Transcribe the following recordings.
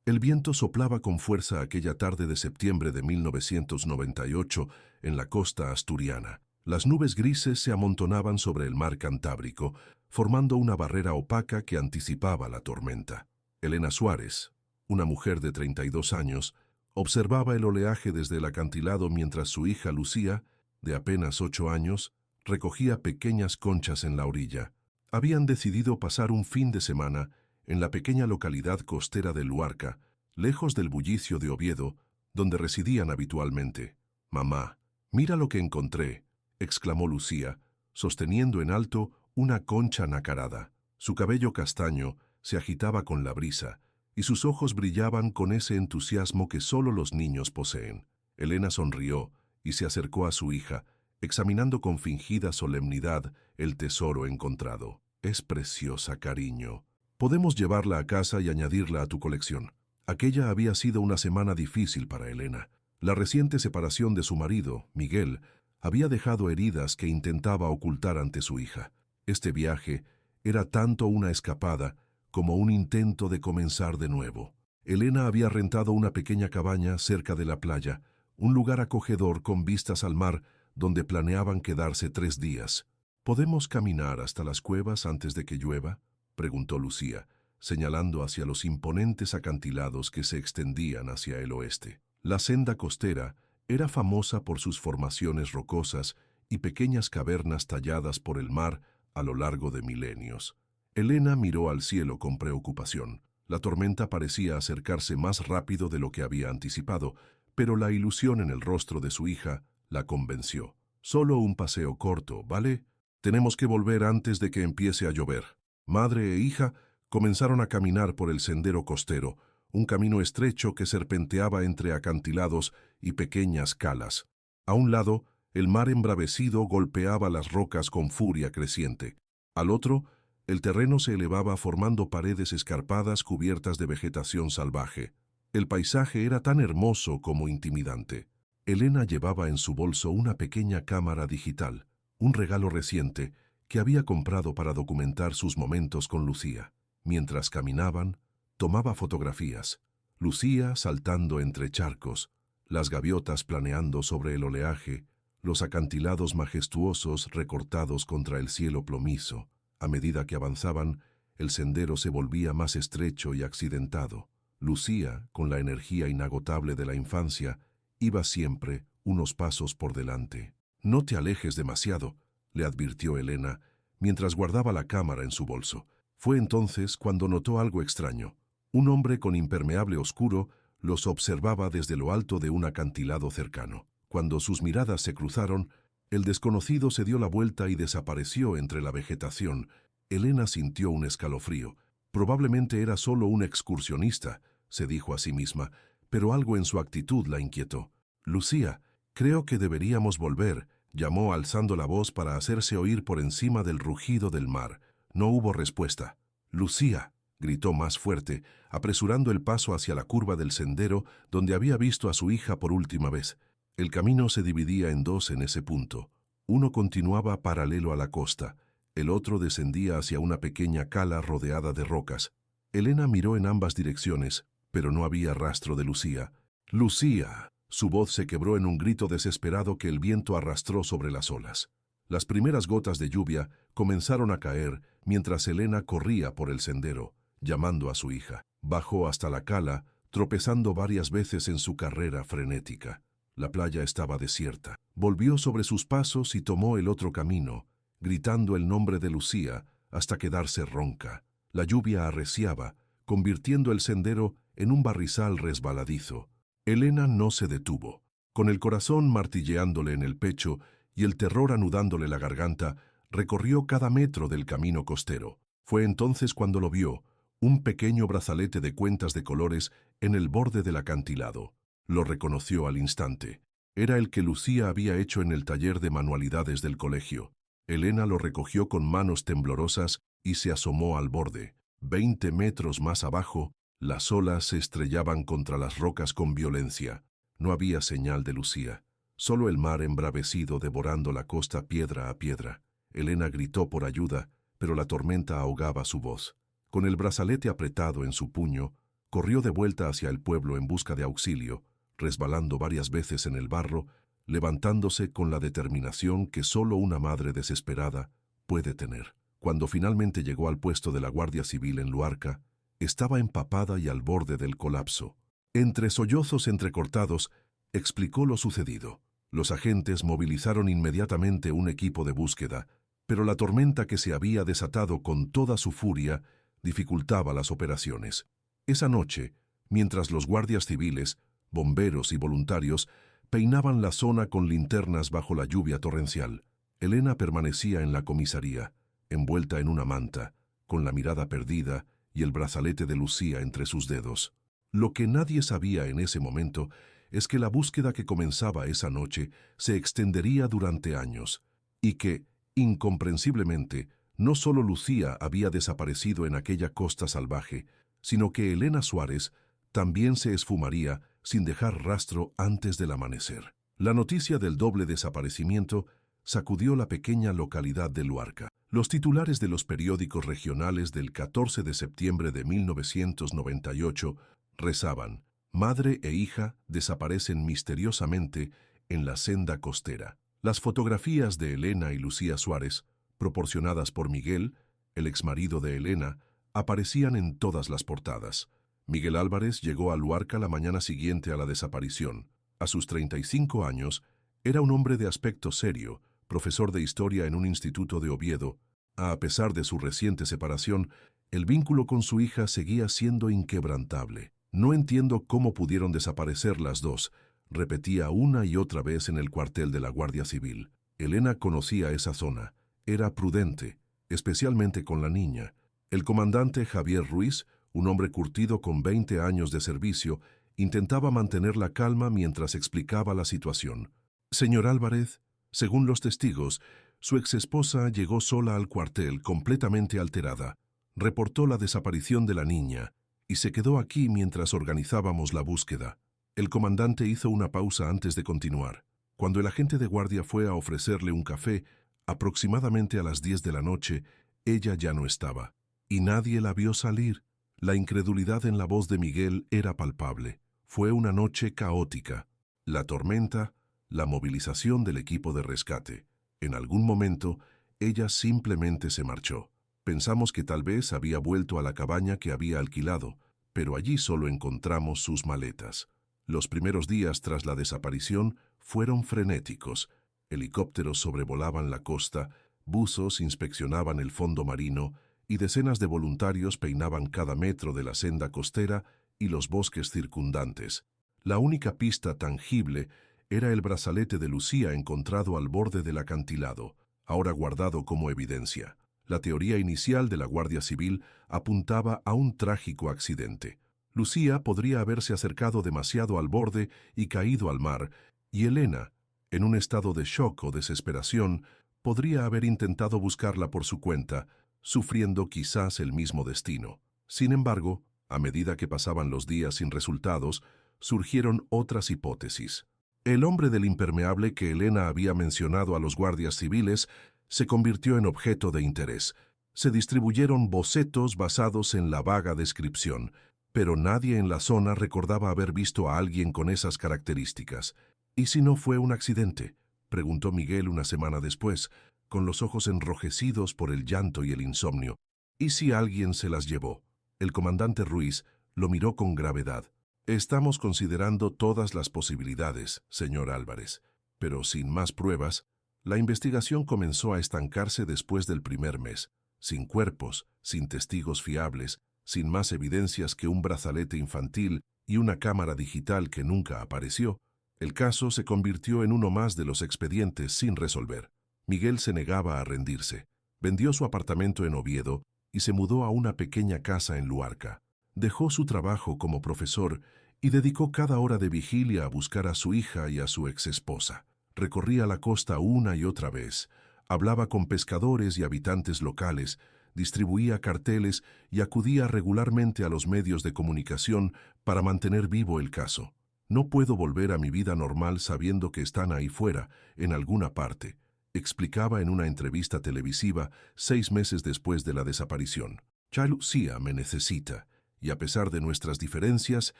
El viento soplaba con fuerza aquella tarde de septiembre de 1998 en la costa asturiana. Las nubes grises se amontonaban sobre el mar Cantábrico, formando una barrera opaca que anticipaba la tormenta. Elena Suárez, una mujer de 32 años, observaba el oleaje desde el acantilado mientras su hija Lucía, de apenas 8 años, recogía pequeñas conchas en la orilla. Habían decidido pasar un fin de semana en la pequeña localidad costera de Luarca, lejos del bullicio de Oviedo, donde residían habitualmente. «Mamá, mira lo que encontré», exclamó Lucía, sosteniendo en alto una concha nacarada. Su cabello castaño se agitaba con la brisa, y sus ojos brillaban con ese entusiasmo que solo los niños poseen. Elena sonrió y se acercó a su hija, examinando con fingida solemnidad el tesoro encontrado. «Es preciosa, cariño. Podemos llevarla a casa y añadirla a tu colección». Aquella había sido una semana difícil para Elena. La reciente separación de su marido, Miguel, había dejado heridas que intentaba ocultar ante su hija. Este viaje era tanto una escapada como un intento de comenzar de nuevo. Elena había rentado una pequeña cabaña cerca de la playa, un lugar acogedor con vistas al mar donde planeaban quedarse 3 días. «¿Podemos caminar hasta las cuevas antes de que llueva?», preguntó Lucía, señalando hacia los imponentes acantilados que se extendían hacia el oeste. La senda costera era famosa por sus formaciones rocosas y pequeñas cavernas talladas por el mar a lo largo de milenios. Elena miró al cielo con preocupación. La tormenta parecía acercarse más rápido de lo que había anticipado, pero la ilusión en el rostro de su hija la convenció. «Solo un paseo corto, ¿vale? Tenemos que volver antes de que empiece a llover». Madre e hija comenzaron a caminar por el sendero costero, un camino estrecho que serpenteaba entre acantilados y pequeñas calas. A un lado, el mar embravecido golpeaba las rocas con furia creciente. Al otro, el terreno se elevaba formando paredes escarpadas cubiertas de vegetación salvaje. El paisaje era tan hermoso como intimidante. Elena llevaba en su bolso una pequeña cámara digital, un regalo reciente que había comprado para documentar sus momentos con Lucía. Mientras caminaban, tomaba fotografías. Lucía saltando entre charcos, las gaviotas planeando sobre el oleaje, los acantilados majestuosos recortados contra el cielo plomizo. A medida que avanzaban, el sendero se volvía más estrecho y accidentado. Lucía, con la energía inagotable de la infancia, iba siempre unos pasos por delante. «No te alejes demasiado», le advirtió Elena, mientras guardaba la cámara en su bolso. Fue entonces cuando notó algo extraño. Un hombre con impermeable oscuro los observaba desde lo alto de un acantilado cercano. Cuando sus miradas se cruzaron, el desconocido se dio la vuelta y desapareció entre la vegetación. Elena sintió un escalofrío. Probablemente era solo un excursionista, se dijo a sí misma, pero algo en su actitud la inquietó. «Lucía, creo que deberíamos volver», llamó alzando la voz para hacerse oír por encima del rugido del mar. No hubo respuesta. «Lucía», gritó más fuerte, apresurando el paso hacia la curva del sendero donde había visto a su hija por última vez. El camino se dividía en dos en ese punto. Uno continuaba paralelo a la costa, el otro descendía hacia una pequeña cala rodeada de rocas. Elena miró en ambas direcciones, pero no había rastro de Lucía. «¡Lucía!». Su voz se quebró en un grito desesperado que el viento arrastró sobre las olas. Las primeras gotas de lluvia comenzaron a caer mientras Elena corría por el sendero, llamando a su hija. Bajó hasta la cala, tropezando varias veces en su carrera frenética. La playa estaba desierta. Volvió sobre sus pasos y tomó el otro camino, gritando el nombre de Lucía hasta quedarse ronca. La lluvia arreciaba, convirtiendo el sendero en un barrizal resbaladizo. Elena no se detuvo. Con el corazón martilleándole en el pecho y el terror anudándole la garganta, recorrió cada metro del camino costero. Fue entonces cuando lo vio, un pequeño brazalete de cuentas de colores en el borde del acantilado. Lo reconoció al instante. Era el que Lucía había hecho en el taller de manualidades del colegio. Elena lo recogió con manos temblorosas y se asomó al borde. 20 metros más abajo, las olas se estrellaban contra las rocas con violencia. No había señal de Lucía, solo el mar embravecido devorando la costa piedra a piedra. Elena gritó por ayuda, pero la tormenta ahogaba su voz. Con el brazalete apretado en su puño, Corrió de vuelta hacia el pueblo en busca de auxilio, resbalando varias veces en el barro, levantándose con la determinación que solo una madre desesperada puede tener. Cuando finalmente llegó al puesto de la Guardia Civil en Luarca, estaba empapada y al borde del colapso. Entre sollozos entrecortados, explicó lo sucedido. Los agentes movilizaron inmediatamente un equipo de búsqueda, pero la tormenta que se había desatado con toda su furia dificultaba las operaciones. Esa noche, mientras los guardias civiles, bomberos y voluntarios peinaban la zona con linternas bajo la lluvia torrencial, Elena permanecía en la comisaría, envuelta en una manta, con la mirada perdida y el brazalete de Lucía entre sus dedos. Lo que nadie sabía en ese momento es que la búsqueda que comenzaba esa noche se extendería durante años, y que, incomprensiblemente, no solo Lucía había desaparecido en aquella costa salvaje, sino que Elena Suárez también se esfumaría sin dejar rastro antes del amanecer. La noticia del doble desaparecimiento sacudió la pequeña localidad de Luarca. Los titulares de los periódicos regionales del 14 de septiembre de 1998 rezaban: madre e hija desaparecen misteriosamente en la senda costera. Las fotografías de Elena y Lucía Suárez, proporcionadas por Miguel, el exmarido de Elena, aparecían en todas las portadas. Miguel Álvarez llegó a Luarca la mañana siguiente a la desaparición. A sus 35 años, era un hombre de aspecto serio, profesor de historia en un instituto de Oviedo. A pesar de su reciente separación, el vínculo con su hija seguía siendo inquebrantable. No entiendo cómo pudieron desaparecer las dos, repetía una y otra vez en el cuartel de la Guardia Civil. Elena conocía esa zona. Era prudente, especialmente con la niña. El comandante Javier Ruiz, un hombre curtido con 20 años de servicio, intentaba mantener la calma mientras explicaba la situación. Señor Álvarez, según los testigos, su exesposa llegó sola al cuartel completamente alterada, reportó la desaparición de la niña y se quedó aquí mientras organizábamos la búsqueda. El comandante hizo una pausa antes de continuar. Cuando el agente de guardia fue a ofrecerle un café, aproximadamente a las 10 de la noche, ella ya no estaba. Y nadie la vio salir. La incredulidad en la voz de Miguel era palpable. Fue una noche caótica. La tormenta, la movilización del equipo de rescate. En algún momento, ella simplemente se marchó. Pensamos que tal vez había vuelto a la cabaña que había alquilado, pero allí solo encontramos sus maletas. Los primeros días tras la desaparición fueron frenéticos. Helicópteros sobrevolaban la costa, buzos inspeccionaban el fondo marino y decenas de voluntarios peinaban cada metro de la senda costera y los bosques circundantes. La única pista tangible era el brazalete de Lucía encontrado al borde del acantilado, ahora guardado como evidencia. La teoría inicial de la Guardia Civil apuntaba a un trágico accidente. Lucía podría haberse acercado demasiado al borde y caído al mar, y Elena, en un estado de shock o desesperación, podría haber intentado buscarla por su cuenta, sufriendo quizás el mismo destino. Sin embargo, a medida que pasaban los días sin resultados, surgieron otras hipótesis. El hombre del impermeable que Elena había mencionado a los guardias civiles se convirtió en objeto de interés. Se distribuyeron bocetos basados en la vaga descripción, pero nadie en la zona recordaba haber visto a alguien con esas características. ¿Y si no fue un accidente?, preguntó Miguel una semana después, con los ojos enrojecidos por el llanto y el insomnio. ¿Y si alguien se las llevó? El comandante Ruiz lo miró con gravedad. Estamos considerando todas las posibilidades, señor Álvarez, pero sin más pruebas. La investigación comenzó a estancarse después del primer mes, sin cuerpos, sin testigos fiables, sin más evidencias que un brazalete infantil y una cámara digital que nunca apareció. El caso se convirtió en uno más de los expedientes sin resolver. Miguel se negaba a rendirse. Vendió su apartamento en Oviedo y se mudó a una pequeña casa en Luarca. Dejó su trabajo como profesor y dedicó cada hora de vigilia a buscar a su hija y a su exesposa. Recorría la costa una y otra vez, hablaba con pescadores y habitantes locales, distribuía carteles y acudía regularmente a los medios de comunicación para mantener vivo el caso. No puedo volver a mi vida normal sabiendo que están ahí fuera, en alguna parte, explicaba en una entrevista televisiva 6 meses después de la desaparición. Ya Lucía me necesita, Y a pesar de nuestras diferencias,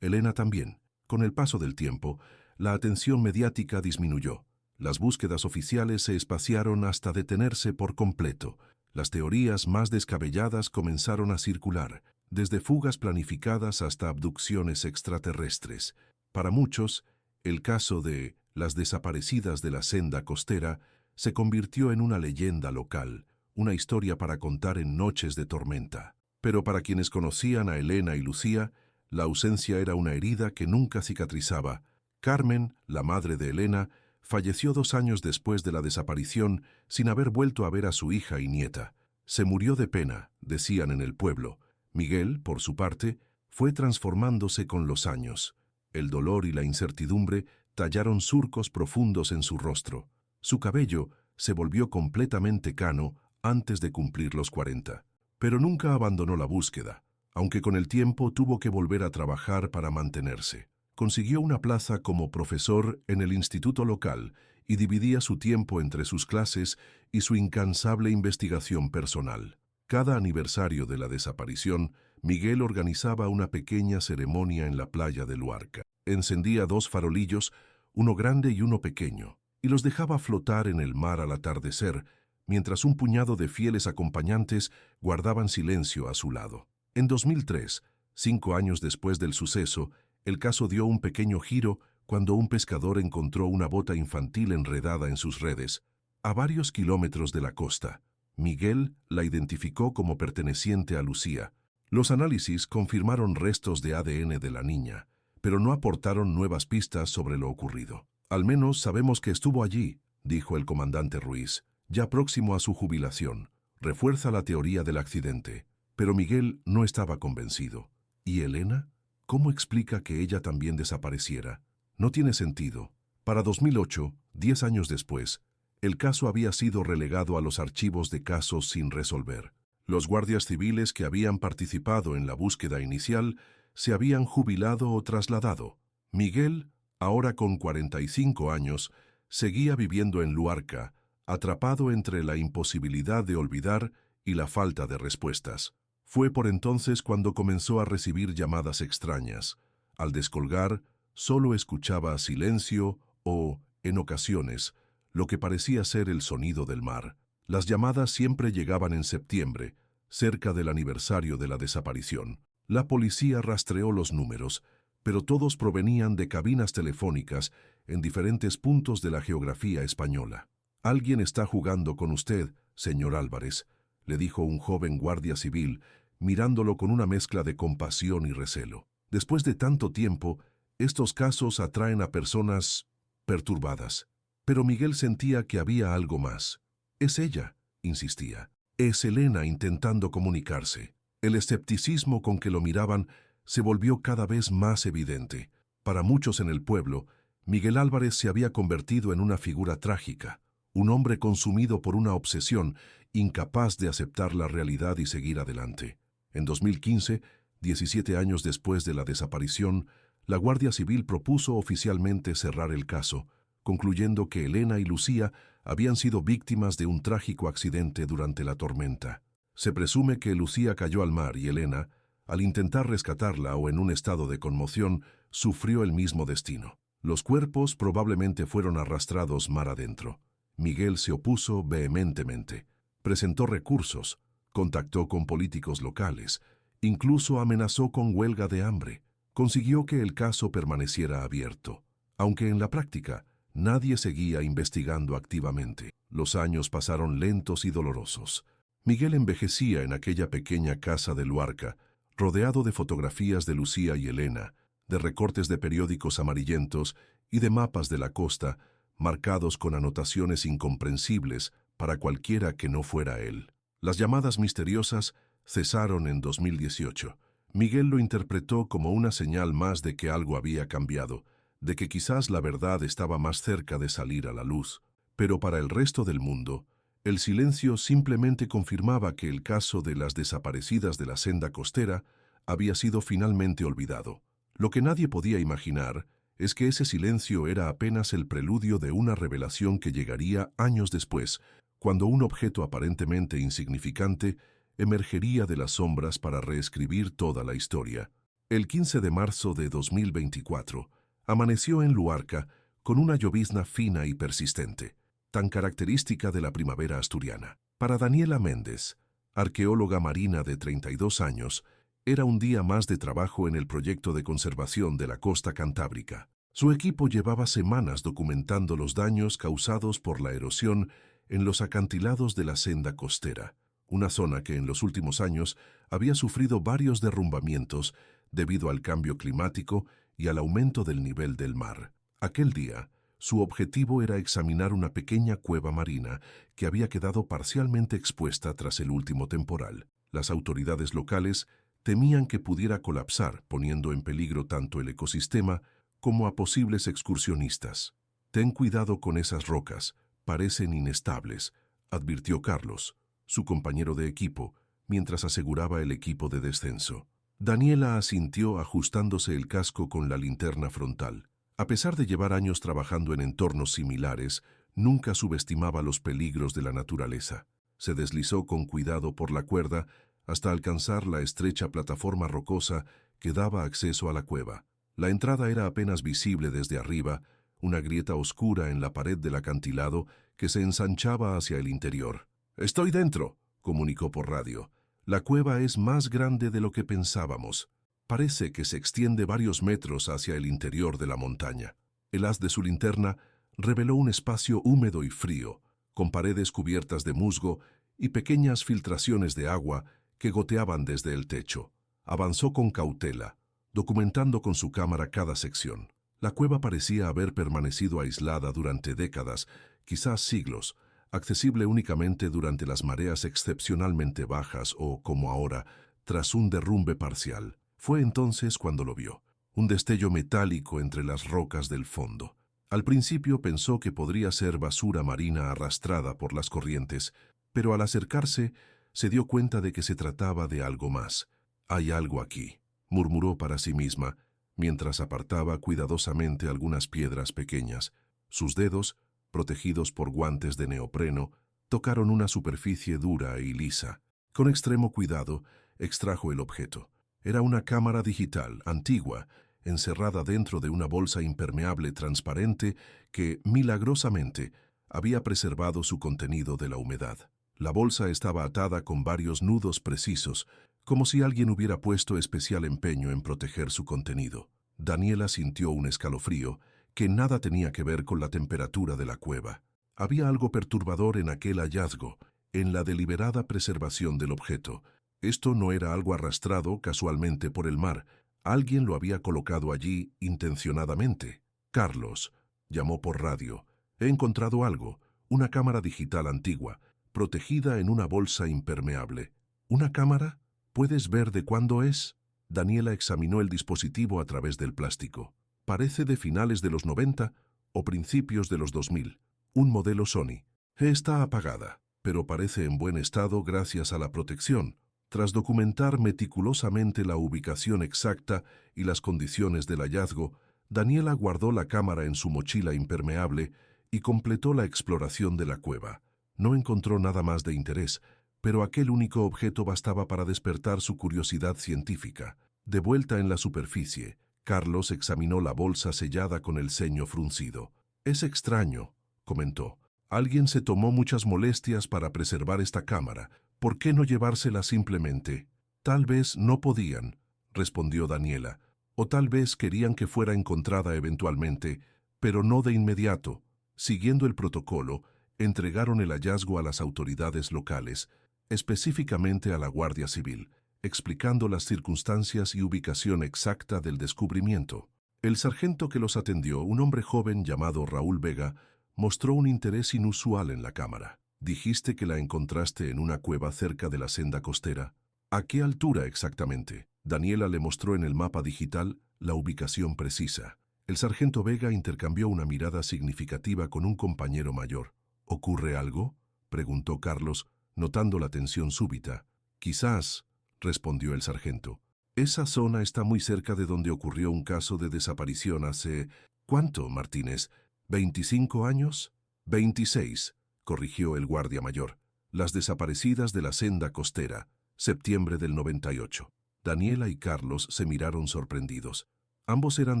Elena también. Con el paso del tiempo, la atención mediática disminuyó. Las búsquedas oficiales se espaciaron hasta detenerse por completo. Las teorías más descabelladas comenzaron a circular, desde fugas planificadas hasta abducciones extraterrestres. Para muchos, el caso de las desaparecidas de la senda costera se convirtió en una leyenda local, una historia para contar en noches de tormenta. Pero para quienes conocían a Elena y Lucía, la ausencia era una herida que nunca cicatrizaba. Carmen, la madre de Elena, falleció 2 años después de la desaparición sin haber vuelto a ver a su hija y nieta. Se murió de pena, decían en el pueblo. Miguel, por su parte, fue transformándose con los años. El dolor y la incertidumbre tallaron surcos profundos en su rostro. Su cabello se volvió completamente cano antes de cumplir los 40. Pero nunca abandonó la búsqueda, aunque con el tiempo tuvo que volver a trabajar para mantenerse. Consiguió una plaza como profesor en el instituto local y dividía su tiempo entre sus clases y su incansable investigación personal. Cada aniversario de la desaparición, Miguel organizaba una pequeña ceremonia en la playa de Luarca. Encendía 2 farolillos, uno grande y uno pequeño, y los dejaba flotar en el mar al atardecer, mientras un puñado de fieles acompañantes guardaban silencio a su lado. En 2003, 5 años después del suceso, el caso dio un pequeño giro cuando un pescador encontró una bota infantil enredada en sus redes, a varios kilómetros de la costa. Miguel la identificó como perteneciente a Lucía. Los análisis confirmaron restos de ADN de la niña, pero no aportaron nuevas pistas sobre lo ocurrido. Al menos sabemos que estuvo allí, dijo el comandante Ruiz, ya próximo a su jubilación. Refuerza la teoría del accidente. Pero Miguel no estaba convencido. ¿Y Elena? ¿Cómo explica que ella también desapareciera? No tiene sentido. Para 2008, 10 años después, el caso había sido relegado a los archivos de casos sin resolver. Los guardias civiles que habían participado en la búsqueda inicial se habían jubilado o trasladado. Miguel, ahora con 45 años, seguía viviendo en Luarca, atrapado entre la imposibilidad de olvidar y la falta de respuestas. Fue por entonces cuando comenzó a recibir llamadas extrañas. Al descolgar, solo escuchaba silencio o, en ocasiones, lo que parecía ser el sonido del mar. Las llamadas siempre llegaban en septiembre, cerca del aniversario de la desaparición. La policía rastreó los números, pero todos provenían de cabinas telefónicas en diferentes puntos de la geografía española. «Alguien está jugando con usted, señor Álvarez», le dijo un joven guardia civil, mirándolo con una mezcla de compasión y recelo. Después de tanto tiempo, estos casos atraen a personas perturbadas. Pero Miguel sentía que había algo más. «Es ella», insistía. «Es Elena intentando comunicarse». El escepticismo con que lo miraban se volvió cada vez más evidente. Para muchos en el pueblo, Miguel Álvarez se había convertido en una figura trágica, un hombre consumido por una obsesión, incapaz de aceptar la realidad y seguir adelante. En 2015, 17 años después de la desaparición, la Guardia Civil propuso oficialmente cerrar el caso, concluyendo que Elena y Lucía habían sido víctimas de un trágico accidente durante la tormenta. Se presume que Lucía cayó al mar y Elena, al intentar rescatarla o en un estado de conmoción, sufrió el mismo destino. Los cuerpos probablemente fueron arrastrados mar adentro. Miguel se opuso vehementemente. Presentó recursos, contactó con políticos locales, incluso amenazó con huelga de hambre. Consiguió que el caso permaneciera abierto, aunque en la práctica nadie seguía investigando activamente. Los años pasaron lentos y dolorosos. Miguel envejecía en aquella pequeña casa de Luarca, rodeado de fotografías de Lucía y Elena, de recortes de periódicos amarillentos y de mapas de la costa, marcados con anotaciones incomprensibles para cualquiera que no fuera él. Las llamadas misteriosas cesaron en 2018. Miguel lo interpretó como una señal más de que algo había cambiado, de que quizás la verdad estaba más cerca de salir a la luz. Pero para el resto del mundo, el silencio simplemente confirmaba que el caso de las desaparecidas de la senda costera había sido finalmente olvidado. Lo que nadie podía imaginar es que ese silencio era apenas el preludio de una revelación que llegaría años después, cuando un objeto aparentemente insignificante emergería de las sombras para reescribir toda la historia. El 15 de marzo de 2024, amaneció en Luarca con una llovizna fina y persistente, tan característica de la primavera asturiana. Para Daniela Méndez, arqueóloga marina de 32 años, era un día más de trabajo en el proyecto de conservación de la costa cantábrica. Su equipo llevaba semanas documentando los daños causados por la erosión en los acantilados de la senda costera, una zona que en los últimos años había sufrido varios derrumbamientos debido al cambio climático y al aumento del nivel del mar. Aquel día, su objetivo era examinar una pequeña cueva marina que había quedado parcialmente expuesta tras el último temporal. Las autoridades locales temían que pudiera colapsar, poniendo en peligro tanto el ecosistema como a posibles excursionistas. «Ten cuidado con esas rocas, parecen inestables», advirtió Carlos, su compañero de equipo, mientras aseguraba el equipo de descenso. Daniela asintió ajustándose el casco con la linterna frontal. A pesar de llevar años trabajando en entornos similares, nunca subestimaba los peligros de la naturaleza. Se deslizó con cuidado por la cuerda hasta alcanzar la estrecha plataforma rocosa que daba acceso a la cueva. La entrada era apenas visible desde arriba, una grieta oscura en la pared del acantilado que se ensanchaba hacia el interior. «Estoy dentro», comunicó por radio. «La cueva es más grande de lo que pensábamos. Parece que se extiende varios metros hacia el interior de la montaña». El haz de su linterna reveló un espacio húmedo y frío, con paredes cubiertas de musgo y pequeñas filtraciones de agua que goteaban desde el techo. Avanzó con cautela, documentando con su cámara cada sección. La cueva parecía haber permanecido aislada durante décadas, quizás siglos, accesible únicamente durante las mareas excepcionalmente bajas o, como ahora, tras un derrumbe parcial. Fue entonces cuando lo vio, un destello metálico entre las rocas del fondo. Al principio pensó que podría ser basura marina arrastrada por las corrientes, pero al acercarse se dio cuenta de que se trataba de algo más. «Hay algo aquí», murmuró para sí misma, mientras apartaba cuidadosamente algunas piedras pequeñas. Sus dedos, protegidos por guantes de neopreno, tocaron una superficie dura y lisa. Con extremo cuidado, extrajo el objeto. Era una cámara digital, antigua, encerrada dentro de una bolsa impermeable transparente que, milagrosamente, había preservado su contenido de la humedad. La bolsa estaba atada con varios nudos precisos, como si alguien hubiera puesto especial empeño en proteger su contenido. Daniela sintió un escalofrío que nada tenía que ver con la temperatura de la cueva. Había algo perturbador en aquel hallazgo, en la deliberada preservación del objeto. Esto no era algo arrastrado casualmente por el mar. Alguien lo había colocado allí intencionadamente. «Carlos», llamó por radio, «he encontrado algo, una cámara digital antigua, protegida en una bolsa impermeable». «¿Una cámara? ¿Puedes ver de cuándo es?» Daniela examinó el dispositivo a través del plástico. «Parece de finales de los 90 o principios de los 2000. Un modelo Sony. Está apagada, pero parece en buen estado gracias a la protección». Tras documentar meticulosamente la ubicación exacta y las condiciones del hallazgo, Daniela guardó la cámara en su mochila impermeable y completó la exploración de la cueva. No encontró nada más de interés, pero aquel único objeto bastaba para despertar su curiosidad científica. De vuelta en la superficie, Carlos examinó la bolsa sellada con el ceño fruncido. «Es extraño», comentó. «Alguien se tomó muchas molestias para preservar esta cámara. ¿Por qué no llevársela simplemente?» «Tal vez no podían», respondió Daniela, «o tal vez querían que fuera encontrada eventualmente, pero no de inmediato». Siguiendo el protocolo, entregaron el hallazgo a las autoridades locales, específicamente a la Guardia Civil, explicando las circunstancias y ubicación exacta del descubrimiento. El sargento que los atendió, un hombre joven llamado Raúl Vega, mostró un interés inusual en la cámara. «Dijiste que la encontraste en una cueva cerca de la senda costera. ¿A qué altura exactamente?» Daniela le mostró en el mapa digital la ubicación precisa. El sargento Vega intercambió una mirada significativa con un compañero mayor. «¿Ocurre algo?», preguntó Carlos, notando la tensión súbita. «Quizás», respondió el sargento. «Esa zona está muy cerca de donde ocurrió un caso de desaparición hace... ¿Cuánto, Martínez? ¿25 años?» «26», corrigió el guardia mayor. «Las desaparecidas de la senda costera. septiembre del 98. Daniela y Carlos se miraron sorprendidos. Ambos eran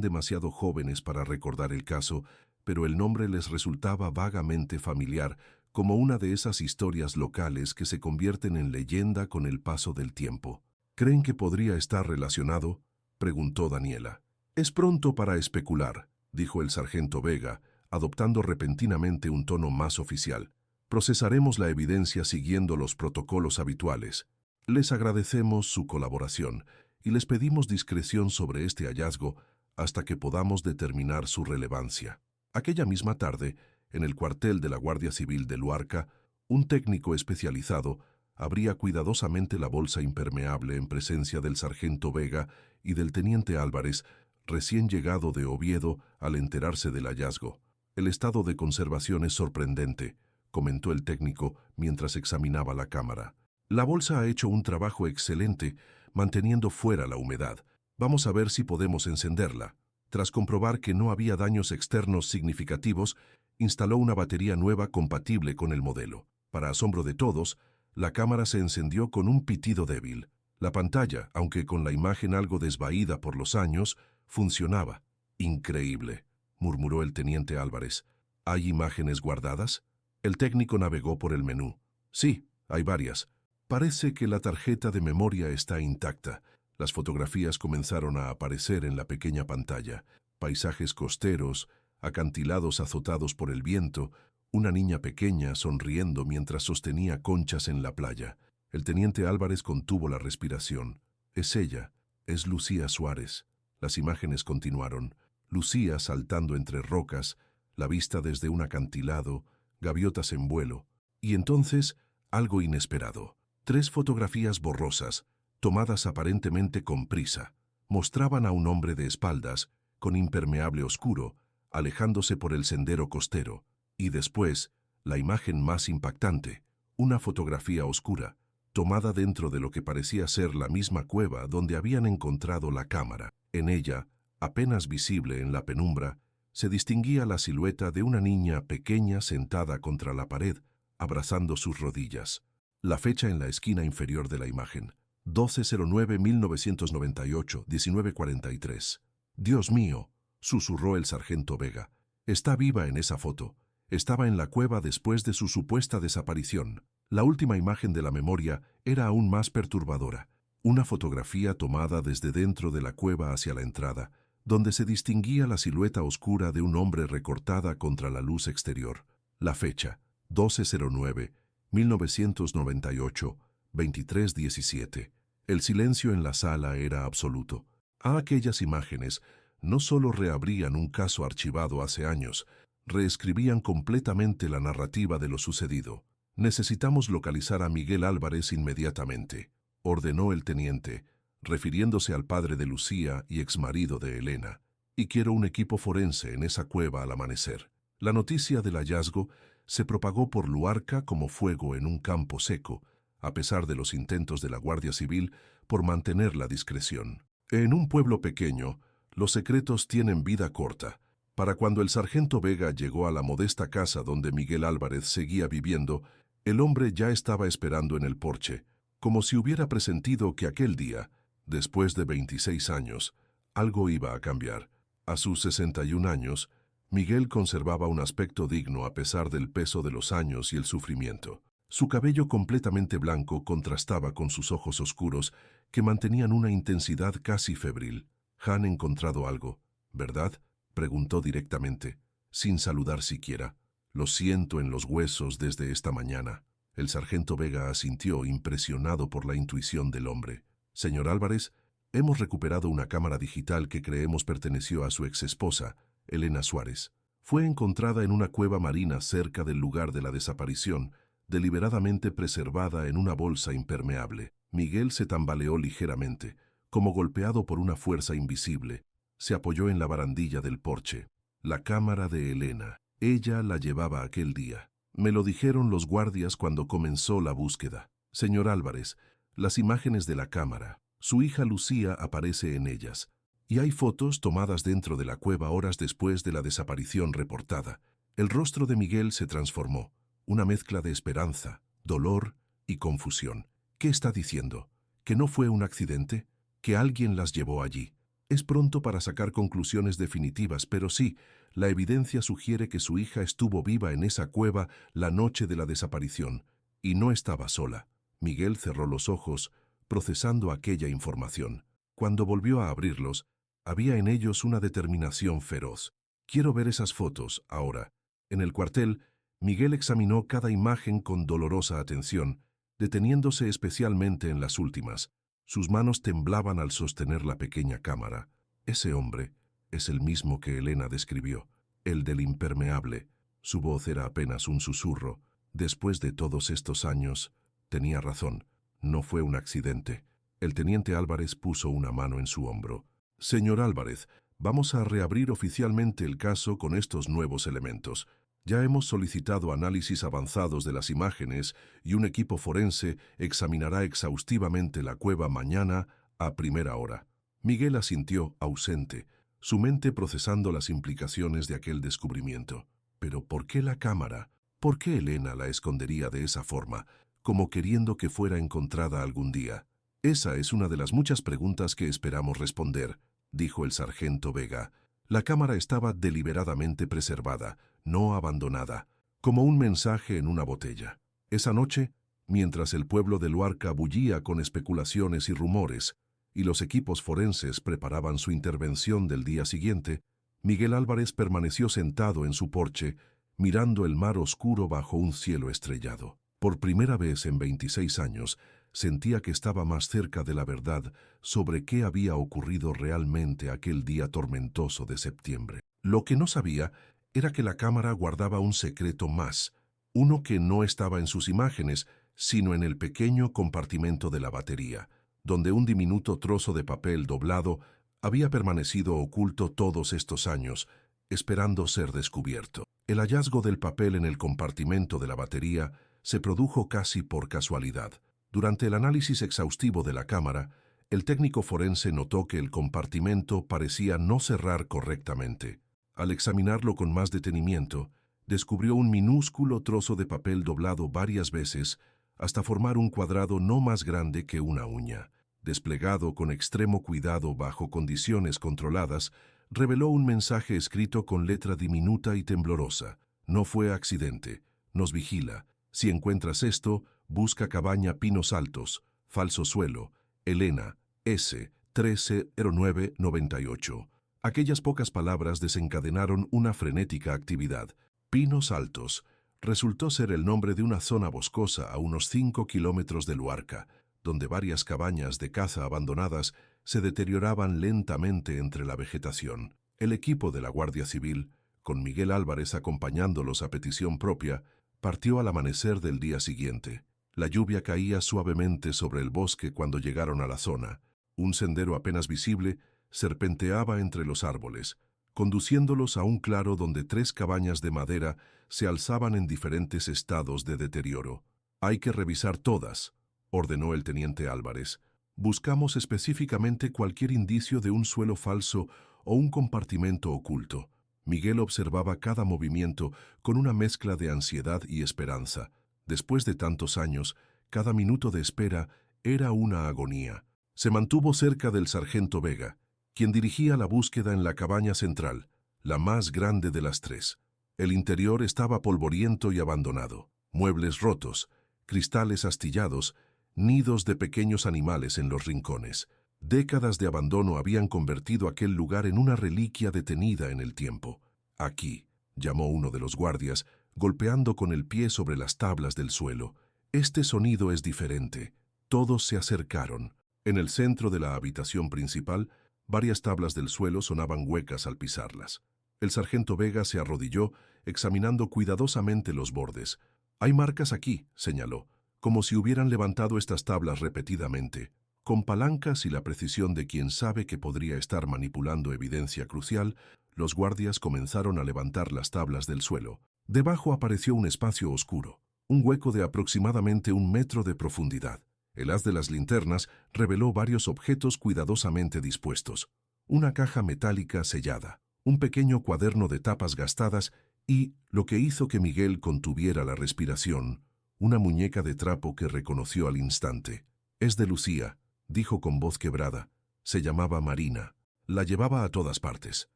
demasiado jóvenes para recordar el caso, pero el nombre les resultaba vagamente familiar, como una de esas historias locales que se convierten en leyenda con el paso del tiempo. ¿Creen que podría estar relacionado?, preguntó Daniela. Es pronto para especular, dijo el sargento Vega, adoptando repentinamente un tono más oficial. Procesaremos la evidencia siguiendo los protocolos habituales. Les agradecemos su colaboración y les pedimos discreción sobre este hallazgo hasta que podamos determinar su relevancia. Aquella misma tarde, en el cuartel de la Guardia Civil de Luarca, un técnico especializado abría cuidadosamente la bolsa impermeable en presencia del sargento Vega y del teniente Álvarez, recién llegado de Oviedo al enterarse del hallazgo. El estado de conservación es sorprendente, comentó el técnico mientras examinaba la cámara. La bolsa ha hecho un trabajo excelente manteniendo fuera la humedad. Vamos a ver si podemos encenderla. Tras comprobar que no había daños externos significativos, instaló una batería nueva compatible con el modelo. Para asombro de todos, la cámara se encendió con un pitido débil. La pantalla, aunque con la imagen algo desvaída por los años, funcionaba. Increíble, murmuró el teniente Álvarez. ¿Hay imágenes guardadas? El técnico navegó por el menú. Sí, hay varias. Parece que la tarjeta de memoria está intacta. Las fotografías comenzaron a aparecer en la pequeña pantalla. Paisajes costeros, acantilados azotados por el viento, una niña pequeña sonriendo mientras sostenía conchas en la playa. El teniente Álvarez contuvo la respiración. Es ella, es Lucía Suárez. Las imágenes continuaron. Lucía saltando entre rocas, la vista desde un acantilado, gaviotas en vuelo. Y entonces, algo inesperado. 3 fotografías borrosas, tomadas aparentemente con prisa, mostraban a un hombre de espaldas, con impermeable oscuro, alejándose por el sendero costero. Y después, la imagen más impactante, una fotografía oscura, tomada dentro de lo que parecía ser la misma cueva donde habían encontrado la cámara. En ella, apenas visible en la penumbra, se distinguía la silueta de una niña pequeña sentada contra la pared, abrazando sus rodillas. La fecha en la esquina inferior de la imagen, 12/09/1998, 19:43. Dios mío, susurró el sargento Vega. Está viva en esa foto. Estaba en la cueva después de su supuesta desaparición. La última imagen de la memoria era aún más perturbadora. Una fotografía tomada desde dentro de la cueva hacia la entrada, donde se distinguía la silueta oscura de un hombre recortada contra la luz exterior. La fecha, 12/09/1998, 23:17. El silencio en la sala era absoluto. Aquellas imágenes no solo reabrían un caso archivado hace años, reescribían completamente la narrativa de lo sucedido. Necesitamos localizar a Miguel Álvarez inmediatamente, ordenó el teniente, refiriéndose al padre de Lucía y exmarido de Elena. Y quiero un equipo forense en esa cueva al amanecer. La noticia del hallazgo se propagó por Luarca como fuego en un campo seco, a pesar de los intentos de la Guardia Civil por mantener la discreción. En un pueblo pequeño, los secretos tienen vida corta. Para cuando el sargento Vega llegó a la modesta casa donde Miguel Álvarez seguía viviendo, el hombre ya estaba esperando en el porche, como si hubiera presentido que aquel día, después de 26 años, algo iba a cambiar. A sus 61 años, Miguel conservaba un aspecto digno a pesar del peso de los años y el sufrimiento. Su cabello completamente blanco contrastaba con sus ojos oscuros que mantenían una intensidad casi febril. «¿Han encontrado algo, verdad?», preguntó directamente, sin saludar siquiera. «Lo siento en los huesos desde esta mañana». El sargento Vega asintió, impresionado por la intuición del hombre. «Señor Álvarez, hemos recuperado una cámara digital que creemos perteneció a su exesposa, Elena Suárez. Fue encontrada en una cueva marina cerca del lugar de la desaparición, deliberadamente preservada en una bolsa impermeable». Miguel se tambaleó ligeramente, como golpeado por una fuerza invisible. Se apoyó en la barandilla del porche. La cámara de Elena. Ella la llevaba aquel día. Me lo dijeron los guardias cuando comenzó la búsqueda. Señor Álvarez, las imágenes de la cámara. Su hija Lucía aparece en ellas. Y hay fotos tomadas dentro de la cueva horas después de la desaparición reportada. El rostro de Miguel se transformó. Una mezcla de esperanza, dolor y confusión. ¿Qué está diciendo? ¿Que no fue un accidente? ¿Que alguien las llevó allí? Es pronto para sacar conclusiones definitivas, pero sí, la evidencia sugiere que su hija estuvo viva en esa cueva la noche de la desaparición, y no estaba sola. Miguel cerró los ojos, procesando aquella información. Cuando volvió a abrirlos, había en ellos una determinación feroz. Quiero ver esas fotos, ahora. En el cuartel, Miguel examinó cada imagen con dolorosa atención, deteniéndose especialmente en las últimas. Sus manos temblaban al sostener la pequeña cámara. Ese hombre es el mismo que Elena describió, el del impermeable. Su voz era apenas un susurro. Después de todos estos años, tenía razón. No fue un accidente. El teniente Álvarez puso una mano en su hombro. Señor Álvarez, vamos a reabrir oficialmente el caso con estos nuevos elementos. Ya hemos solicitado análisis avanzados de las imágenes y un equipo forense examinará exhaustivamente la cueva mañana a primera hora. Miguel asintió, ausente, su mente procesando las implicaciones de aquel descubrimiento. Pero ¿por qué la cámara? ¿Por qué Elena la escondería de esa forma, como queriendo que fuera encontrada algún día? Esa es una de las muchas preguntas que esperamos responder, dijo el sargento Vega. La cámara estaba deliberadamente preservada, no abandonada, como un mensaje en una botella. Esa noche, mientras el pueblo de Luarca bullía con especulaciones y rumores, y los equipos forenses preparaban su intervención del día siguiente, Miguel Álvarez permaneció sentado en su porche, mirando el mar oscuro bajo un cielo estrellado. Por primera vez en 26 años, sentía que estaba más cerca de la verdad sobre qué había ocurrido realmente aquel día tormentoso de septiembre. Lo que no sabía era que la cámara guardaba un secreto más, uno que no estaba en sus imágenes, sino en el pequeño compartimento de la batería, donde un diminuto trozo de papel doblado había permanecido oculto todos estos años, esperando ser descubierto. El hallazgo del papel en el compartimento de la batería se produjo casi por casualidad. Durante el análisis exhaustivo de la cámara, el técnico forense notó que el compartimento parecía no cerrar correctamente. Al examinarlo con más detenimiento, descubrió un minúsculo trozo de papel doblado varias veces hasta formar un cuadrado no más grande que una uña. Desplegado con extremo cuidado bajo condiciones controladas, reveló un mensaje escrito con letra diminuta y temblorosa. No fue accidente. Nos vigila. Si encuentras esto, busca Cabaña Pinos Altos, falso suelo, Elena, S. 130998. Aquellas pocas palabras desencadenaron una frenética actividad. Pinos Altos resultó ser el nombre de una zona boscosa a unos 5 kilómetros de Luarca, donde varias cabañas de caza abandonadas se deterioraban lentamente entre la vegetación. El equipo de la Guardia Civil, con Miguel Álvarez acompañándolos a petición propia, partió al amanecer del día siguiente. La lluvia caía suavemente sobre el bosque cuando llegaron a la zona. Un sendero apenas visible serpenteaba entre los árboles, conduciéndolos a un claro donde 3 cabañas de madera se alzaban en diferentes estados de deterioro. «Hay que revisar todas», ordenó el teniente Álvarez. «Buscamos específicamente cualquier indicio de un suelo falso o un compartimento oculto». Miguel observaba cada movimiento con una mezcla de ansiedad y esperanza. Después de tantos años, cada minuto de espera era una agonía. Se mantuvo cerca del sargento Vega, quien dirigía la búsqueda en la cabaña central, la más grande de las 3. El interior estaba polvoriento y abandonado. Muebles rotos, cristales astillados, nidos de pequeños animales en los rincones. Décadas de abandono habían convertido aquel lugar en una reliquia detenida en el tiempo. «Aquí», llamó uno de los guardias, golpeando con el pie sobre las tablas del suelo. «Este sonido es diferente». Todos se acercaron. En el centro de la habitación principal, varias tablas del suelo sonaban huecas al pisarlas. El sargento Vega se arrodilló, examinando cuidadosamente los bordes. «Hay marcas aquí», señaló, como si hubieran levantado estas tablas repetidamente. Con palancas y la precisión de quien sabe que podría estar manipulando evidencia crucial, los guardias comenzaron a levantar las tablas del suelo. Debajo apareció un espacio oscuro, un hueco de aproximadamente 1 metro de profundidad. El haz de las linternas reveló varios objetos cuidadosamente dispuestos. Una caja metálica sellada, un pequeño cuaderno de tapas gastadas y, lo que hizo que Miguel contuviera la respiración, una muñeca de trapo que reconoció al instante. Es de Lucía, dijo con voz quebrada. Se llamaba Marina. La llevaba a todas partes.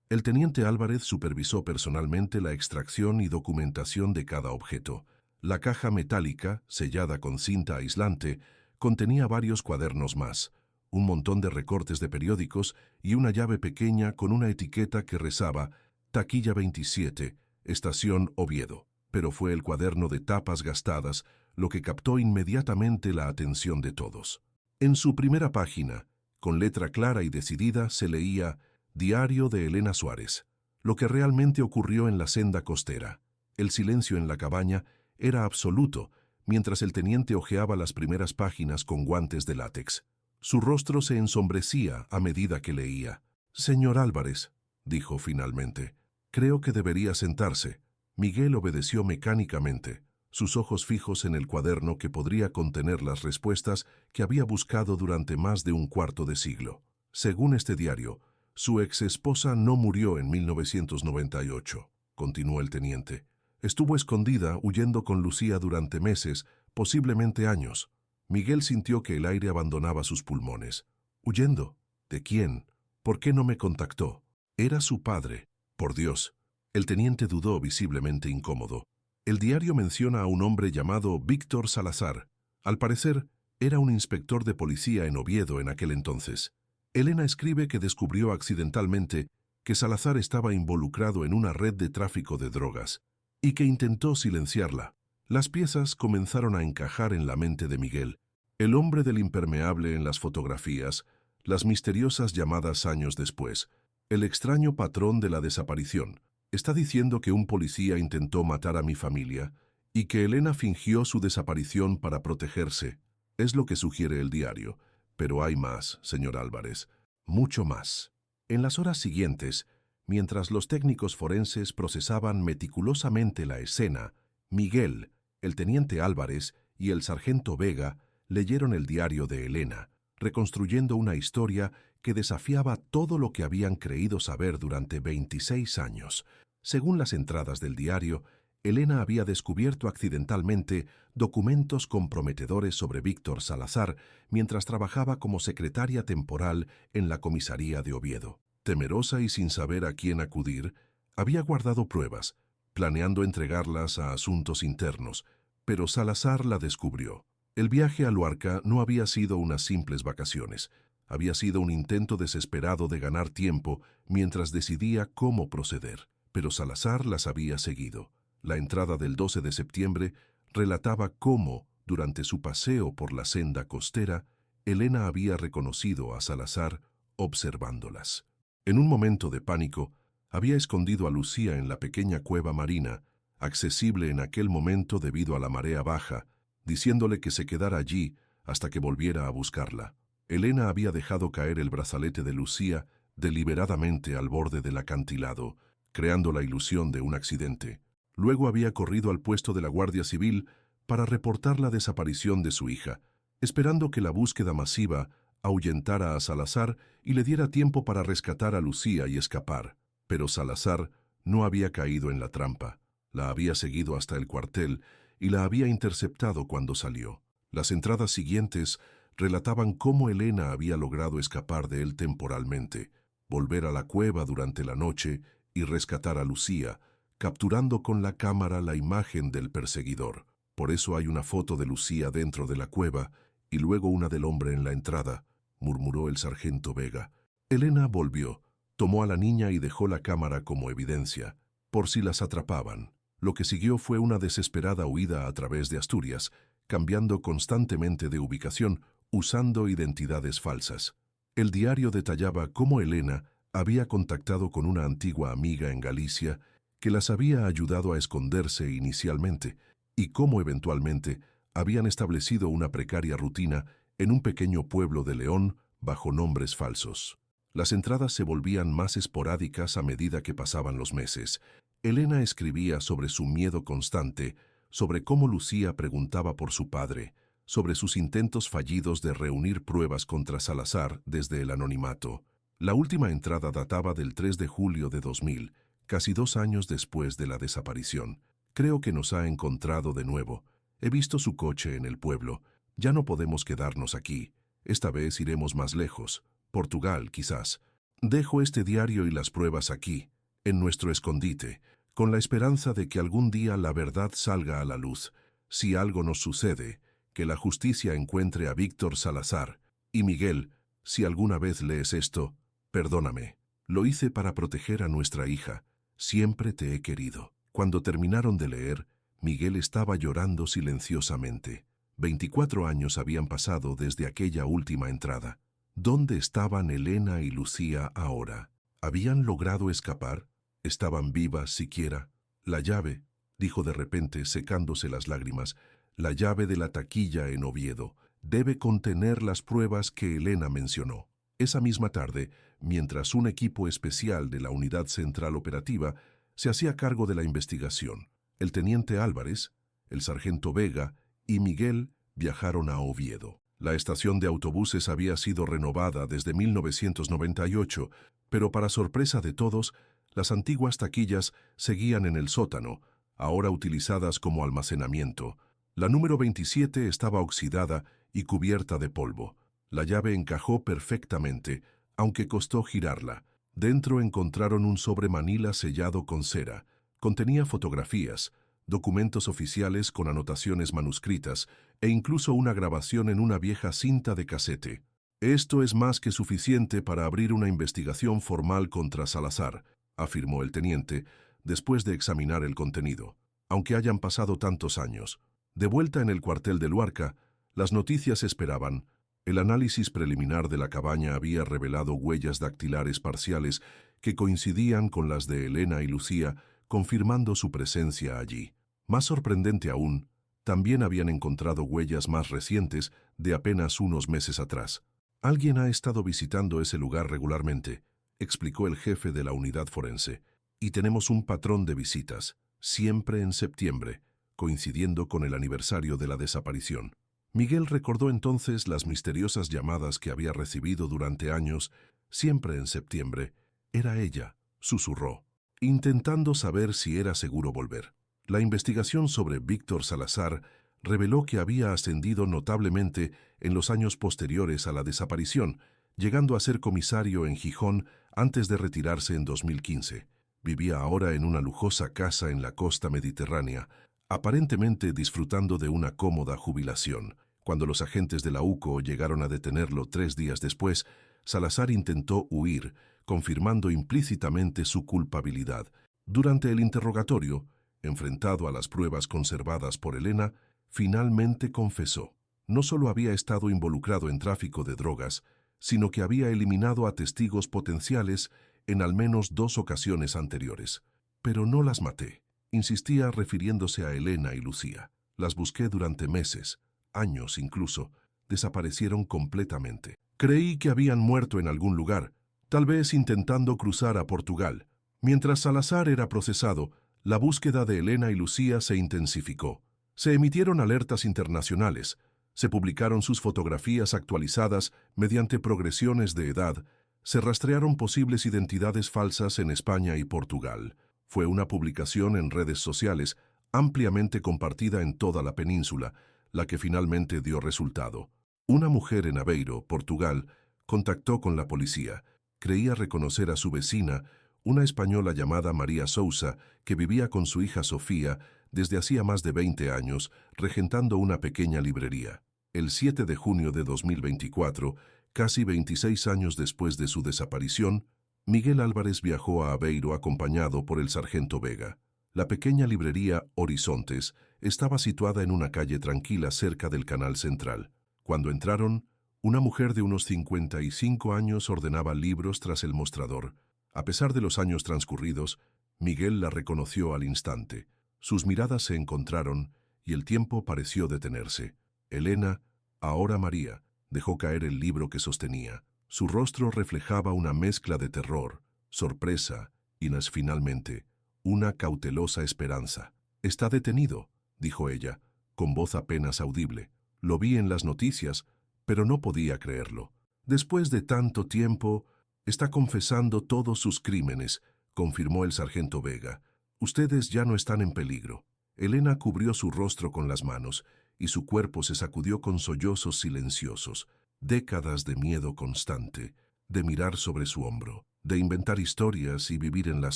El teniente Álvarez supervisó personalmente la extracción y documentación de cada objeto. La caja metálica, sellada con cinta aislante, contenía varios cuadernos más, un montón de recortes de periódicos y una llave pequeña con una etiqueta que rezaba Taquilla 27, Estación Oviedo. Pero fue el cuaderno de tapas gastadas lo que captó inmediatamente la atención de todos. En su primera página, con letra clara y decidida, se leía Diario de Elena Suárez, lo que realmente ocurrió en la senda costera. El silencio en la cabaña era absoluto, mientras el teniente hojeaba las primeras páginas con guantes de látex. Su rostro se ensombrecía a medida que leía. «Señor Álvarez», dijo finalmente, «creo que debería sentarse». Miguel obedeció mecánicamente, sus ojos fijos en el cuaderno que podría contener las respuestas que había buscado durante más de un cuarto de siglo. Según este diario, su exesposa no murió en 1998, continuó el teniente. Estuvo escondida huyendo con Lucía durante meses, posiblemente años. Miguel sintió que el aire abandonaba sus pulmones. ¿Huyendo? ¿De quién? ¿Por qué no me contactó? Era su padre. Por Dios. El teniente dudó, visiblemente incómodo. El diario menciona a un hombre llamado Víctor Salazar. Al parecer, era un inspector de policía en Oviedo en aquel entonces. Elena escribe que descubrió accidentalmente que Salazar estaba involucrado en una red de tráfico de drogas y que intentó silenciarla. Las piezas comenzaron a encajar en la mente de Miguel. El hombre del impermeable en las fotografías, las misteriosas llamadas años después, el extraño patrón de la desaparición. Está diciendo que un policía intentó matar a mi familia y que Elena fingió su desaparición para protegerse. Es lo que sugiere el diario. Pero hay más, señor Álvarez, mucho más. En las horas siguientes, mientras los técnicos forenses procesaban meticulosamente la escena, Miguel, el teniente Álvarez y el sargento Vega leyeron el diario de Elena, reconstruyendo una historia que desafiaba todo lo que habían creído saber durante 26 años. Según las entradas del diario, Elena había descubierto accidentalmente documentos comprometedores sobre Víctor Salazar mientras trabajaba como secretaria temporal en la comisaría de Oviedo. Temerosa y sin saber a quién acudir, había guardado pruebas, planeando entregarlas a asuntos internos, pero Salazar la descubrió. El viaje a Luarca no había sido unas simples vacaciones, había sido un intento desesperado de ganar tiempo mientras decidía cómo proceder. Pero Salazar las había seguido. La entrada del 12 de septiembre relataba cómo, durante su paseo por la senda costera, Elena había reconocido a Salazar observándolas. En un momento de pánico, había escondido a Lucía en la pequeña cueva marina, accesible en aquel momento debido a la marea baja, diciéndole que se quedara allí hasta que volviera a buscarla. Elena había dejado caer el brazalete de Lucía deliberadamente al borde del acantilado, creando la ilusión de un accidente. Luego había corrido al puesto de la Guardia Civil para reportar la desaparición de su hija, esperando que la búsqueda masiva ahuyentara a Salazar y le diera tiempo para rescatar a Lucía y escapar. Pero Salazar no había caído en la trampa. La había seguido hasta el cuartel y la había interceptado cuando salió. Las entradas siguientes relataban cómo Elena había logrado escapar de él temporalmente, volver a la cueva durante la noche y rescatar a Lucía, capturando con la cámara la imagen del perseguidor. Por eso hay una foto de Lucía dentro de la cueva y luego una del hombre en la entrada, murmuró el sargento Vega. Elena volvió, tomó a la niña y dejó la cámara como evidencia, por si las atrapaban. Lo que siguió fue una desesperada huida a través de Asturias, cambiando constantemente de ubicación, usando identidades falsas. El diario detallaba cómo Elena había contactado con una antigua amiga en Galicia que las había ayudado a esconderse inicialmente y cómo eventualmente habían establecido una precaria rutina en un pequeño pueblo de León bajo nombres falsos. Las entradas se volvían más esporádicas a medida que pasaban los meses. Elena escribía sobre su miedo constante, sobre cómo Lucía preguntaba por su padre, sobre sus intentos fallidos de reunir pruebas contra Salazar desde el anonimato. La última entrada databa del 3 de julio de 2000, casi 2 años después de la desaparición. Creo que nos ha encontrado de nuevo. He visto su coche en el pueblo, Ya no podemos quedarnos aquí. Esta vez iremos más lejos. Portugal, quizás. Dejo este diario y las pruebas aquí, en nuestro escondite, con la esperanza de que algún día la verdad salga a la luz. Si algo nos sucede, que la justicia encuentre a Víctor Salazar. Y Miguel, si alguna vez lees esto, perdóname. Lo hice para proteger a nuestra hija. Siempre te he querido. Cuando terminaron de leer, Miguel estaba llorando silenciosamente. 24 años habían pasado desde aquella última entrada. ¿Dónde estaban Elena y Lucía ahora? ¿Habían logrado escapar? ¿Estaban vivas siquiera? La llave, dijo de repente, secándose las lágrimas, la llave de la taquilla en Oviedo, debe contener las pruebas que Elena mencionó. Esa misma tarde, mientras un equipo especial de la Unidad Central Operativa se hacía cargo de la investigación, el teniente Álvarez, el sargento Vega y Miguel viajaron a Oviedo. La estación de autobuses había sido renovada desde 1998, pero para sorpresa de todos, las antiguas taquillas seguían en el sótano, ahora utilizadas como almacenamiento. La número 27 estaba oxidada y cubierta de polvo. La llave encajó perfectamente, aunque costó girarla. Dentro encontraron un sobremanila sellado con cera. Contenía fotografías, documentos oficiales con anotaciones manuscritas e incluso una grabación en una vieja cinta de casete. Esto es más que suficiente para abrir una investigación formal contra Salazar, afirmó el teniente, después de examinar el contenido. Aunque hayan pasado tantos años. De vuelta en el cuartel de Luarca, las noticias esperaban. El análisis preliminar de la cabaña había revelado huellas dactilares parciales que coincidían con las de Elena y Lucía, confirmando su presencia allí. Más sorprendente aún, también habían encontrado huellas más recientes de apenas unos meses atrás. Alguien ha estado visitando ese lugar regularmente, explicó el jefe de la unidad forense, y tenemos un patrón de visitas, siempre en septiembre, coincidiendo con el aniversario de la desaparición. Miguel recordó entonces las misteriosas llamadas que había recibido durante años, siempre en septiembre. Era ella, susurró, intentando saber si era seguro volver. La investigación sobre Víctor Salazar reveló que había ascendido notablemente en los años posteriores a la desaparición, llegando a ser comisario en Gijón antes de retirarse en 2015. Vivía ahora en una lujosa casa en la costa mediterránea, aparentemente disfrutando de una cómoda jubilación. Cuando los agentes de la UCO llegaron a detenerlo 3 días después, Salazar intentó huir, confirmando implícitamente su culpabilidad. Durante el interrogatorio, enfrentado a las pruebas conservadas por Elena, finalmente confesó. No solo había estado involucrado en tráfico de drogas, sino que había eliminado a testigos potenciales en al menos 2 ocasiones anteriores. Pero no las maté, insistía refiriéndose a Elena y Lucía. Las busqué durante meses, años incluso, desaparecieron completamente. Creí que habían muerto en algún lugar, tal vez intentando cruzar a Portugal. Mientras Salazar era procesado, la búsqueda de Elena y Lucía se intensificó. Se emitieron alertas internacionales, se publicaron sus fotografías actualizadas mediante progresiones de edad, se rastrearon posibles identidades falsas en España y Portugal. Fue una publicación en redes sociales ampliamente compartida en toda la península, la que finalmente dio resultado. Una mujer en Aveiro, Portugal, contactó con la policía. Creía reconocer a su vecina, una española llamada María Sousa, que vivía con su hija Sofía desde hacía más de 20 años, regentando una pequeña librería. El 7 de junio de 2024, casi 26 años después de su desaparición, Miguel Álvarez viajó a Aveiro acompañado por el sargento Vega. La pequeña librería Horizontes estaba situada en una calle tranquila cerca del Canal Central. Cuando entraron, una mujer de unos 55 años ordenaba libros tras el mostrador. A pesar de los años transcurridos, Miguel la reconoció al instante. Sus miradas se encontraron y el tiempo pareció detenerse. Elena, ahora María, dejó caer el libro que sostenía. Su rostro reflejaba una mezcla de terror, sorpresa y, finalmente, una cautelosa esperanza. «Está detenido», dijo ella, con voz apenas audible. «Lo vi en las noticias, pero no podía creerlo. Después de tanto tiempo, está confesando todos sus crímenes», confirmó el sargento Vega. «Ustedes ya no están en peligro». Elena cubrió su rostro con las manos y su cuerpo se sacudió con sollozos silenciosos, décadas de miedo constante, de mirar sobre su hombro, de inventar historias y vivir en las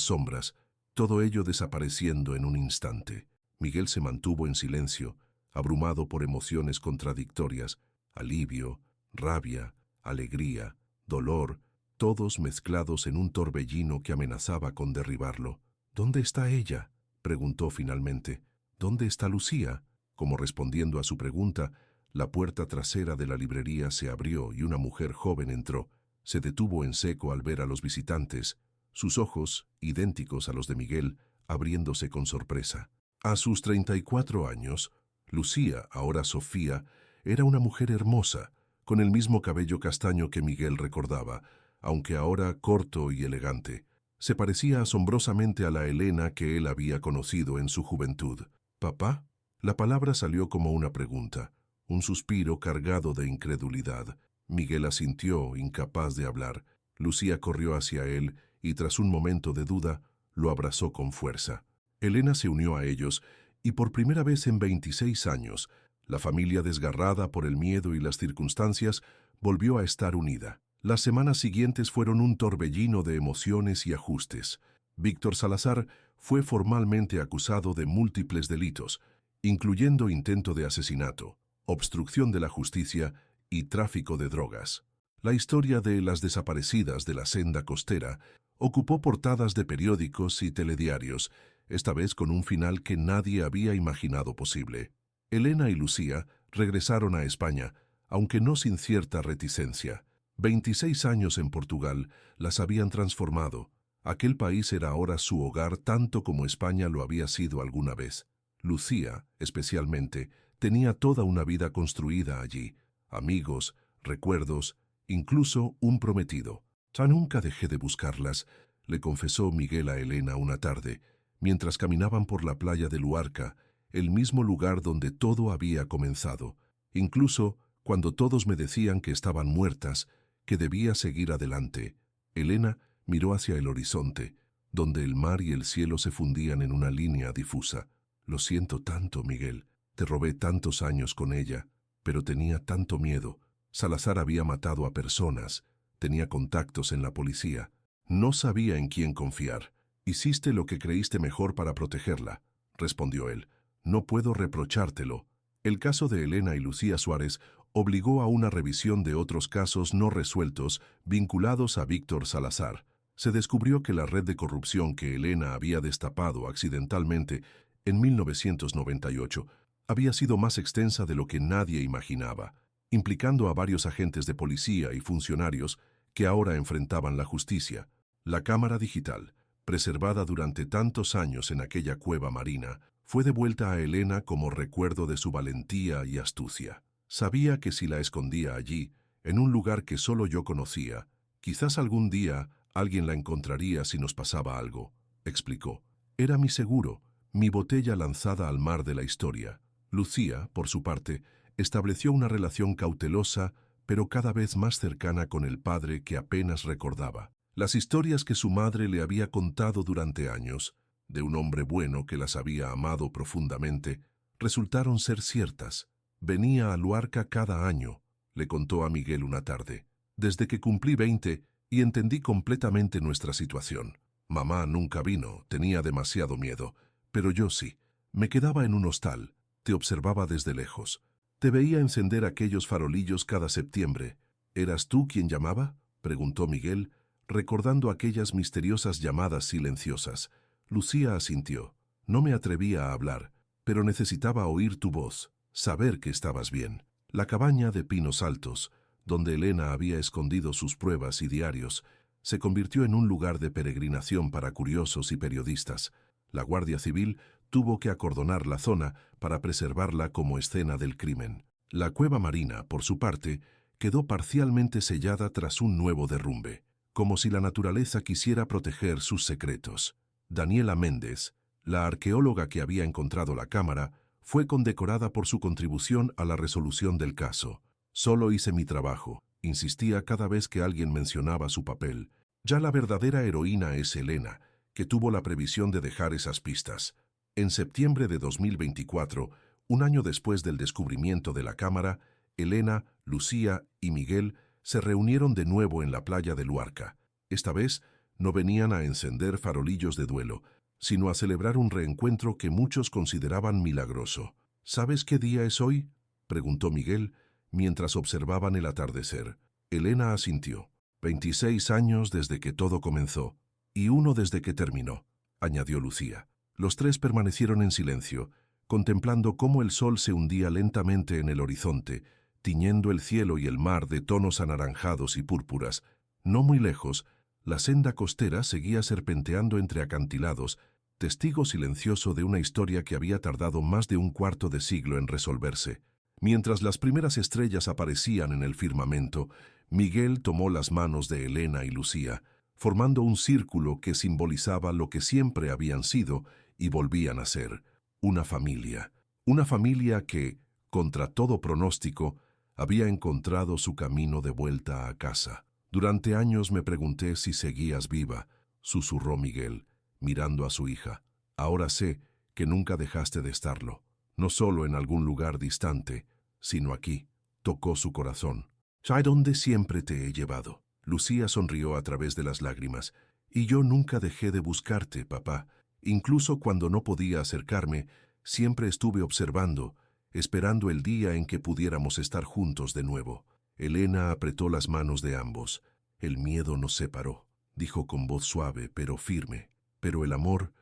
sombras, todo ello desapareciendo en un instante. Miguel se mantuvo en silencio, abrumado por emociones contradictorias, alivio, rabia, alegría, dolor, todos mezclados en un torbellino que amenazaba con derribarlo. ¿Dónde está ella?, preguntó finalmente. ¿Dónde está Lucía? Como respondiendo a su pregunta, la puerta trasera de la librería se abrió y una mujer joven entró. Se detuvo en seco al ver a los visitantes, sus ojos, idénticos a los de Miguel, abriéndose con sorpresa. A sus 34 años, Lucía, ahora Sofía, era una mujer hermosa, con el mismo cabello castaño que Miguel recordaba, aunque ahora corto y elegante. Se parecía asombrosamente a la Elena que él había conocido en su juventud. ¿Papá? La palabra salió como una pregunta, un suspiro cargado de incredulidad. Miguel asintió, incapaz de hablar. Lucía corrió hacia él y, tras un momento de duda, lo abrazó con fuerza. Elena se unió a ellos y por primera vez en 26 años, la familia, desgarrada por el miedo y las circunstancias, volvió a estar unida. Las semanas siguientes fueron un torbellino de emociones y ajustes. Víctor Salazar fue formalmente acusado de múltiples delitos, incluyendo intento de asesinato, obstrucción de la justicia y tráfico de drogas. La historia de las desaparecidas de la senda costera ocupó portadas de periódicos y telediarios, esta vez con un final que nadie había imaginado posible. Elena y Lucía regresaron a España, aunque no sin cierta reticencia. 26 años en Portugal las habían transformado. Aquel país era ahora su hogar tanto como España lo había sido alguna vez. Lucía, especialmente, tenía toda una vida construida allí, amigos, recuerdos, incluso un prometido. «Ya nunca dejé de buscarlas», le confesó Miguel a Elena una tarde, mientras caminaban por la playa de Luarca, el mismo lugar donde todo había comenzado. Incluso cuando todos me decían que estaban muertas, que debía seguir adelante. Elena miró hacia el horizonte, donde el mar y el cielo se fundían en una línea difusa. «Lo siento tanto, Miguel. Te robé tantos años con ella, pero tenía tanto miedo. Salazar había matado a personas, tenía contactos en la policía. No sabía en quién confiar. Hiciste lo que creíste mejor para protegerla», respondió él. «No puedo reprochártelo». El caso de Elena y Lucía Suárez obligó a una revisión de otros casos no resueltos vinculados a Víctor Salazar. Se descubrió que la red de corrupción que Elena había destapado accidentalmente en 1998 había sido más extensa de lo que nadie imaginaba, implicando a varios agentes de policía y funcionarios que ahora enfrentaban la justicia. La cámara digital, preservada durante tantos años en aquella cueva marina, fue devuelta a Elena como recuerdo de su valentía y astucia. Sabía que si la escondía allí, en un lugar que solo yo conocía, quizás algún día alguien la encontraría si nos pasaba algo, explicó. Era mi seguro, mi botella lanzada al mar de la historia. Lucía, por su parte, estableció una relación cautelosa, pero cada vez más cercana con el padre que apenas recordaba. Las historias que su madre le había contado durante años, de un hombre bueno que las había amado profundamente, resultaron ser ciertas. Venía a Luarca cada año, le contó a Miguel una tarde, desde que cumplí 20 y entendí completamente nuestra situación. Mamá nunca vino, tenía demasiado miedo, pero yo sí. Me quedaba en un hostal, te observaba desde lejos. Te veía encender aquellos farolillos cada septiembre. ¿Eras tú quien llamaba?, preguntó Miguel, recordando aquellas misteriosas llamadas silenciosas. Lucía asintió. No me atrevía a hablar, pero necesitaba oír tu voz, saber que estabas bien. La cabaña de Pinos Altos, donde Elena había escondido sus pruebas y diarios, se convirtió en un lugar de peregrinación para curiosos y periodistas. La Guardia Civil tuvo que acordonar la zona para preservarla como escena del crimen. La cueva marina, por su parte, quedó parcialmente sellada tras un nuevo derrumbe, como si la naturaleza quisiera proteger sus secretos. Daniela Méndez, la arqueóloga que había encontrado la cámara, fue condecorada por su contribución a la resolución del caso. «Solo hice mi trabajo», insistía cada vez que alguien mencionaba su papel. «Ya la verdadera heroína es Elena, que tuvo la previsión de dejar esas pistas». En septiembre de 2024, Un año después del descubrimiento de la cámara, Elena, Lucía y Miguel se reunieron de nuevo en la playa de Luarca. Esta vez no venían a encender farolillos de duelo, sino a celebrar un reencuentro que muchos consideraban milagroso. ¿Sabes qué día es hoy?, preguntó Miguel, mientras observaban el atardecer. Elena asintió. 26 años desde que todo comenzó, y uno desde que terminó, añadió Lucía. Los tres permanecieron en silencio, contemplando cómo el sol se hundía lentamente en el horizonte, tiñendo el cielo y el mar de tonos anaranjados y púrpuras. No muy lejos, la senda costera seguía serpenteando entre acantilados, testigo silencioso de una historia que había tardado más de un cuarto de siglo en resolverse. Mientras las primeras estrellas aparecían en el firmamento, Miguel tomó las manos de Elena y Lucía, formando un círculo que simbolizaba lo que siempre habían sido y volvían a ser: una familia. Una familia que, contra todo pronóstico, había encontrado su camino de vuelta a casa. Durante años me pregunté si seguías viva, susurró Miguel, mirando a su hija. Ahora sé que nunca dejaste de estarlo, no solo en algún lugar distante, sino aquí. Tocó su corazón. ¿A dónde siempre te he llevado? Lucía sonrió a través de las lágrimas. Y yo nunca dejé de buscarte, papá. Incluso cuando no podía acercarme, siempre estuve observando, esperando el día en que pudiéramos estar juntos de nuevo. Elena apretó las manos de ambos. El miedo nos separó, dijo con voz suave pero firme. Pero el amor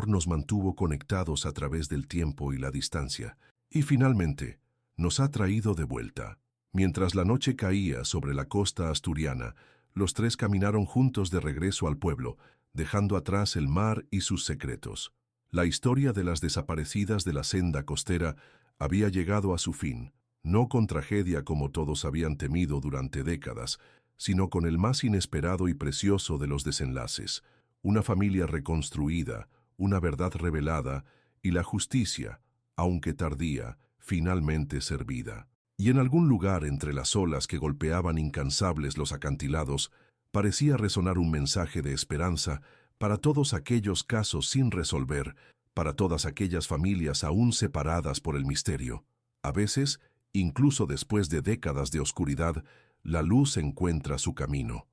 nos mantuvo conectados a través del tiempo y la distancia. Y finalmente, nos ha traído de vuelta. Mientras la noche caía sobre la costa asturiana, los tres caminaron juntos de regreso al pueblo, dejando atrás el mar y sus secretos. La historia de las desaparecidas de la senda costera había llegado a su fin, no con tragedia como todos habían temido durante décadas, sino con el más inesperado y precioso de los desenlaces: una familia reconstruida, una verdad revelada y la justicia, aunque tardía, finalmente servida. Y en algún lugar entre las olas que golpeaban incansables los acantilados, parecía resonar un mensaje de esperanza para todos aquellos casos sin resolver, para todas aquellas familias aún separadas por el misterio. A veces, incluso después de décadas de oscuridad, la luz encuentra su camino.